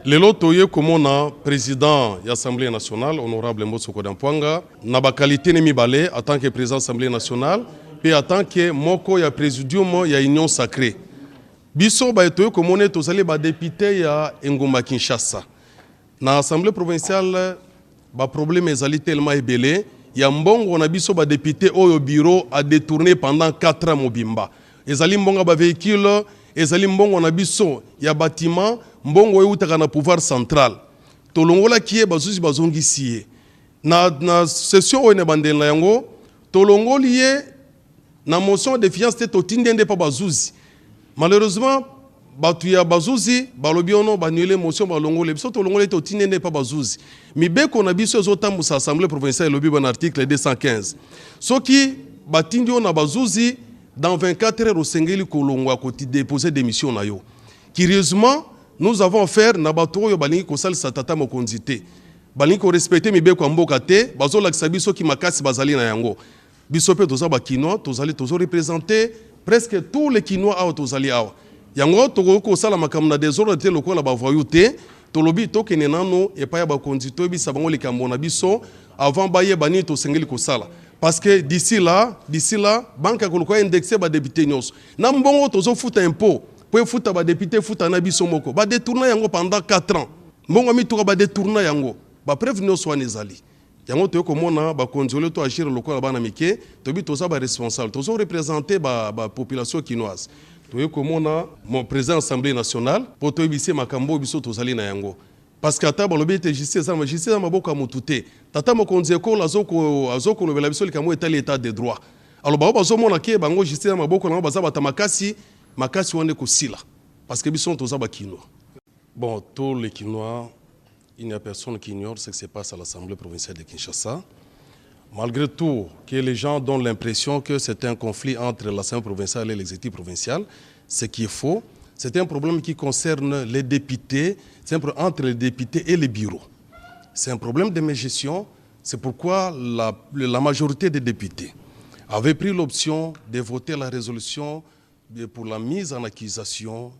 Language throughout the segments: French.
Lelo toye komona président de l'Assemblée nationale, honorable Mbotsoko Dampuanga, na ba qualité ne mibale en tant que président de l'Assemblée nationale, puis en tant que moko ya présidium ya union sacrée. Biso ba toye komona tozali ba député ya Ngoma Kinshasa. Na Assemblée provinciale ba problème ezali tellement ebele, ya mbongo na biso ba député oyo bureau a détourné pendant 4 ans mobimba. Ezali mbongo ba véhicule, ezali mbongo na biso ya bâtiment, mbongo eutaka na pouvoir central. Tolongola kie bazuzi bazongisi ye. Na session oyo ne bandela yango, tolongoli ye na motion de défiance te totindende pa bazuzi. Malheureusement, batu ya bazuzi balobi ono banule motion balongole biso tolongole te totindende pa bazuzi. Mibeko na biso ezotambusa assemblée provinciale lobi ban article 215. Soki batindi ona bazuzi dans 24 heures osengeli kolongwa koti déposer démission na yo. Curieusement, nous avons affaire na bato oyo balingi kosala satata mokonzi te. Balingi ko respecter mibeko mboka te, bazo lakisa biso ki makasi bazali na yango. Biso pe toza ba kinois, tozali tozo représenter presque tous les kinois awa tozali awa. Yango toko kosala makambo na désordre te lokola ba voyou te, tolobi tokene nano epa ya bakonzi to bisa bango likambo na biso avant baye bani to sengeli kosala. Parce que d'ici là, banque koloko indexé ba député nyos. Na mbongo tozo futa impôt. Pour fouta ba député fouta na biso moko ba détourner yango pendant 4 ans mbongo mi tuka ba détourner yango ba prévenir so anezali yango to komona ba konzolo to agir lokola bana mike to bi toza ba responsable tozo représenter ba population kinoise to komona mon président assemblée nationale pour to bisi makambo biso tozali na yango parce que ata balobi te justice za magistrat maboko mutute tata mokonzi ko azoko lobela biso likambo etali état de droit alors ba bazo mona ke bango justice maboko na baza batamakasi makasi wane kosila parce que biso toza ba kinois. Bon, tous les Kinois, il n'y a personne qui ignore ce qui se passe à l'Assemblée provinciale de Kinshasa. Malgré tout, que les gens donnent l'impression que c'est un conflit entre l'Assemblée provinciale et l'exécutif provincial, ce qui est faux. C'est un problème qui concerne les députés, c'est un problème entre les députés et les bureaux. C'est un problème de gestion, c'est pourquoi la majorité des députés avait pris l'option de voter la résolution pour la mise en accusation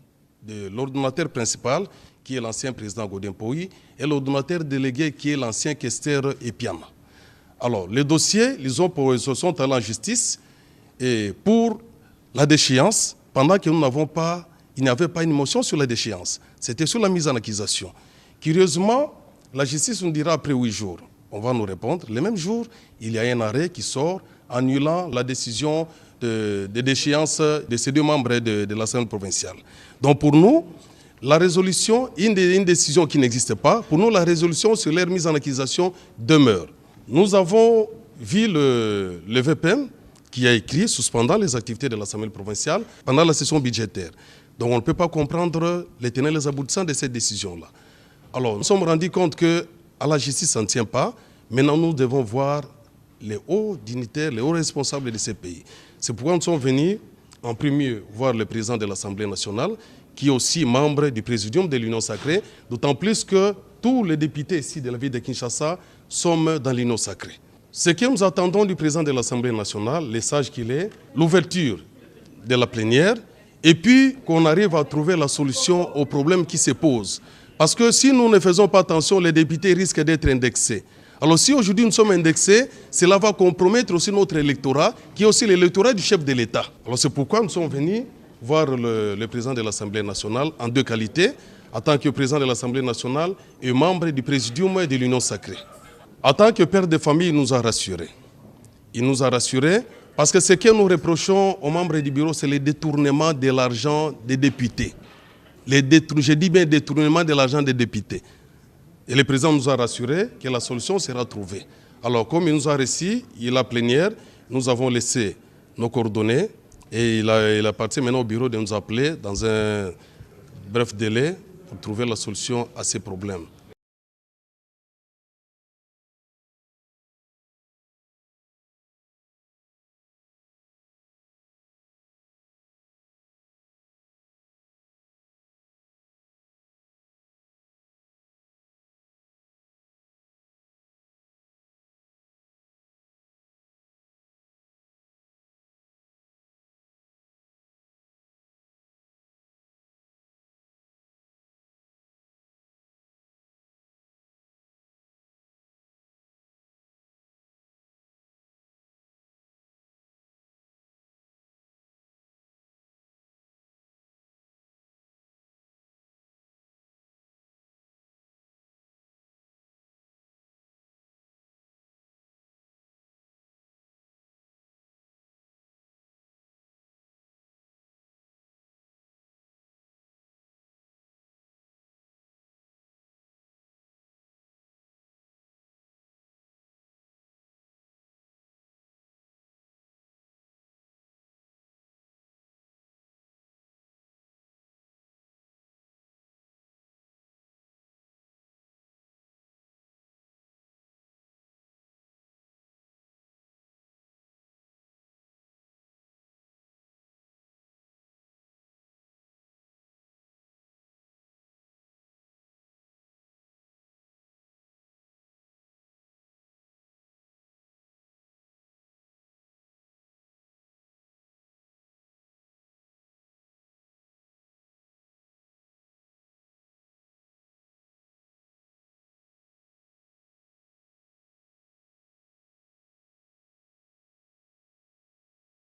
de l'ordonnateur principal, qui est l'ancien président Godin Poyi, et l'ordonnateur délégué, qui est l'ancien questeur Epiana. Alors, les dossiers, se sont allés en justice et pour la déchéance, pendant que nous n'avons pas, il n'y avait pas une motion sur la déchéance. C'était sur la mise en accusation. Curieusement, la justice nous dira après 8 jours. On va nous répondre. Le même jour, il y a un arrêt qui sort annulant la décision de déchéance de ces 2 membres de l'Assemblée provinciale. Donc pour nous, la résolution, une décision qui n'existe pas, pour nous la résolution sur leur mise en accusation demeure. Nous avons vu le VPN qui a écrit suspendant les activités de l'Assemblée provinciale pendant la session budgétaire. Donc on ne peut pas comprendre les tenants et les aboutissants de cette décision-là. Alors nous sommes rendus compte qu'à la justice ça ne tient pas. Maintenant nous devons voir les hauts dignitaires, les hauts responsables de ces pays. C'est pourquoi nous sommes venus en premier voir le président de l'Assemblée nationale, qui est aussi membre du présidium de l'Union sacrée, d'autant plus que tous les députés ici de la ville de Kinshasa sont dans l'Union sacrée. Ce que nous attendons du président de l'Assemblée nationale, le sage qu'il est, l'ouverture de la plénière, et puis qu'on arrive à trouver la solution aux problèmes qui se posent. Parce que si nous ne faisons pas attention, les députés risquent d'être indexés. Alors si aujourd'hui nous sommes indexés, cela va compromettre aussi notre électorat, qui est aussi l'électorat du chef de l'État. Alors c'est pourquoi nous sommes venus voir le président de l'Assemblée nationale en 2 qualités, en tant que président de l'Assemblée nationale et membre du présidium de l'Union sacrée. En tant que père de famille, il nous a rassurés. Il nous a rassurés parce que ce que nous reprochons aux membres du bureau, c'est le détournement de l'argent des députés. Je dis bien détournement de l'argent des députés. Et le président nous a rassuré que la solution sera trouvée. Alors, comme il nous a reçus, il a plénière, nous avons laissé nos coordonnées et il a parti maintenant au bureau de nous appeler dans un bref délai pour trouver la solution à ces problèmes.